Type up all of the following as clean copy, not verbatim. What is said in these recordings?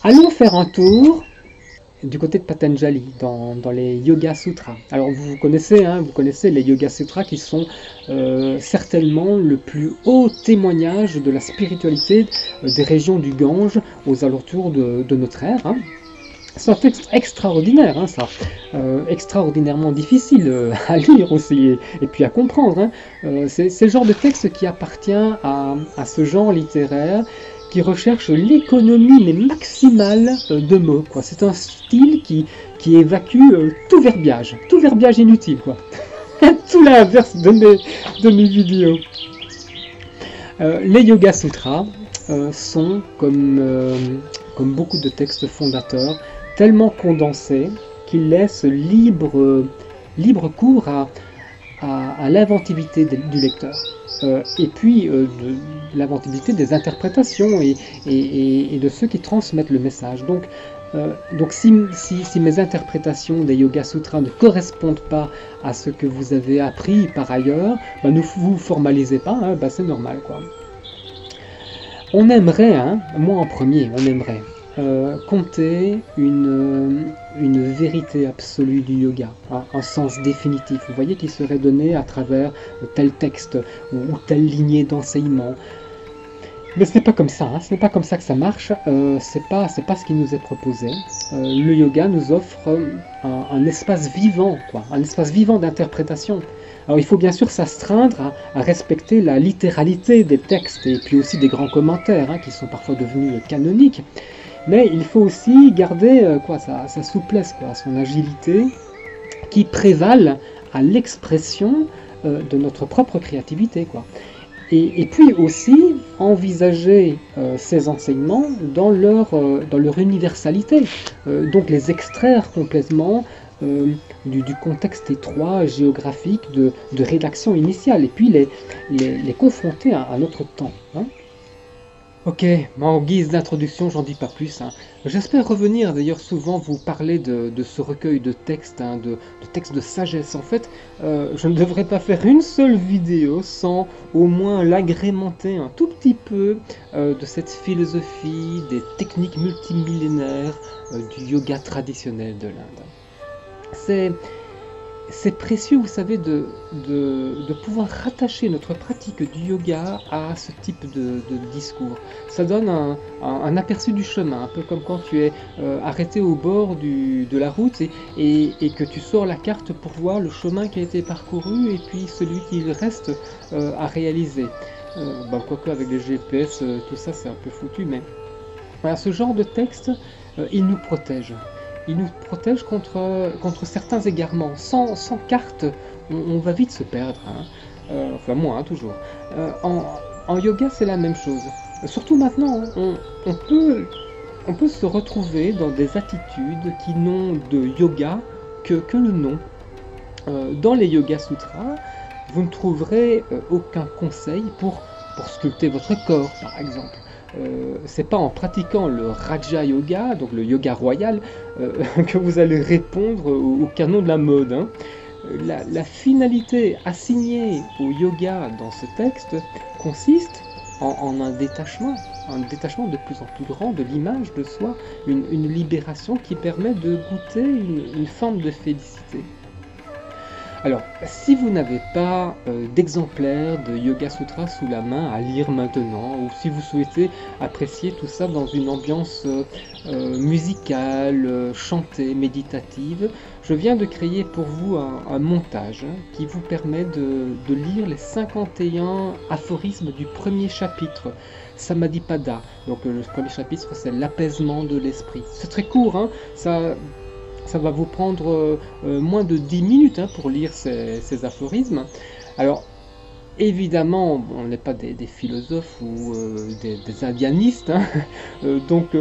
Allons faire un tour du côté de Patanjali, dans les Yoga Sutras. Alors vous connaissez, hein, vous connaissez les Yoga Sutras qui sont certainement le plus haut témoignage de la spiritualité des régions du Gange aux alentours de notre ère. Hein. C'est un texte extraordinaire, hein, ça, extraordinairement difficile à lire aussi et puis à comprendre. Hein. C'est le genre de texte qui appartient à ce genre littéraire qui recherche l'économie mais maximale de mots. C'est un style qui évacue tout verbiage inutile, quoi. Tout l'inverse de mes vidéos. Les Yoga Sutras sont, comme beaucoup de textes fondateurs, tellement condensés qu'ils laissent libre cours à l'inventivité du lecteur. Et puis de l'inventivité des interprétations et de ceux qui transmettent le message. Donc si mes interprétations des Yoga Sutras ne correspondent pas à ce que vous avez appris par ailleurs, ne vous formalisez pas, hein, c'est normal, quoi. On aimerait, hein, moi en premier, on aimerait compter une vérité absolue du yoga, hein, un sens définitif, vous voyez, qui serait donné à travers tel texte ou telle lignée d'enseignement. Mais ce n'est pas comme ça, hein, ce n'est pas comme ça que ça marche, c'est pas ce qui nous est proposé. Le yoga nous offre un espace vivant, quoi, un espace vivant d'interprétation. Alors il faut bien sûr s'astreindre à respecter la littéralité des textes et puis aussi des grands commentaires, hein, qui sont parfois devenus canoniques. Mais il faut aussi garder sa souplesse, son agilité, qui prévalent à l'expression de notre propre créativité, quoi. Et puis aussi envisager ces enseignements dans leur universalité, donc les extraire complètement du contexte étroit géographique de rédaction initiale, et puis les confronter à notre temps. Hein. Ok, en guise d'introduction, j'en dis pas plus. Hein. J'espère revenir d'ailleurs souvent vous parler de ce recueil de textes, hein, de textes de sagesse. En fait, je ne devrais pas faire une seule vidéo sans au moins l'agrémenter un tout petit peu de cette philosophie, des techniques multimillénaires du yoga traditionnel de l'Inde. C'est précieux, vous savez, de pouvoir rattacher notre pratique du yoga à ce type de discours. Ça donne un aperçu du chemin, un peu comme quand tu es arrêté au bord de la route et que tu sors la carte pour voir le chemin qui a été parcouru et puis celui qu'il reste à réaliser. Quoique avec les GPS, tout ça c'est un peu foutu, mais voilà, ce genre de texte, il nous protège. Il nous protège contre certains égarements. Sans carte, on va vite se perdre. Hein. Enfin, moi, hein, toujours. En yoga, c'est la même chose. Surtout maintenant, on peut se retrouver dans des attitudes qui n'ont de yoga que le nom. Dans les Yoga Sutras, vous ne trouverez aucun conseil pour sculpter votre corps, par exemple. C'est pas en pratiquant le Raja Yoga, donc le yoga royal, que vous allez répondre au canon de la mode. Hein. La finalité assignée au yoga dans ce texte consiste en un détachement de plus en plus grand de l'image de soi, une libération qui permet de goûter une forme de félicité. Alors, si vous n'avez pas d'exemplaire de Yoga Sutra sous la main à lire maintenant, ou si vous souhaitez apprécier tout ça dans une ambiance musicale, chantée, méditative, je viens de créer pour vous un montage qui vous permet de lire les 51 aphorismes du premier chapitre, Samadhipada. Donc le premier chapitre, c'est l'apaisement de l'esprit. C'est très court, hein, ça va vous prendre moins de 10 minutes pour lire ces aphorismes. Alors, évidemment, on n'est pas des philosophes ou des indianistes, hein. Donc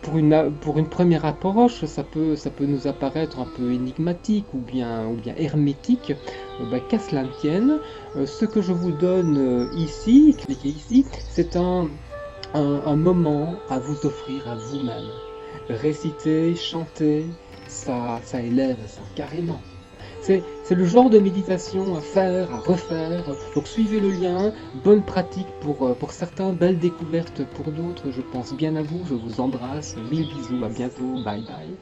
pour une première approche, ça peut nous apparaître un peu énigmatique ou bien hermétique. Qu'à cela ne tienne, ce que je vous donne ici, cliquez ici, c'est un moment à vous offrir à vous-même. Réciter, chanter, ça élève, ça, carrément. C'est le genre de méditation à faire, à refaire. Donc suivez le lien, bonne pratique pour certains, belle découverte pour d'autres. Je pense bien à vous, je vous embrasse, mille bisous, à bientôt, bye bye.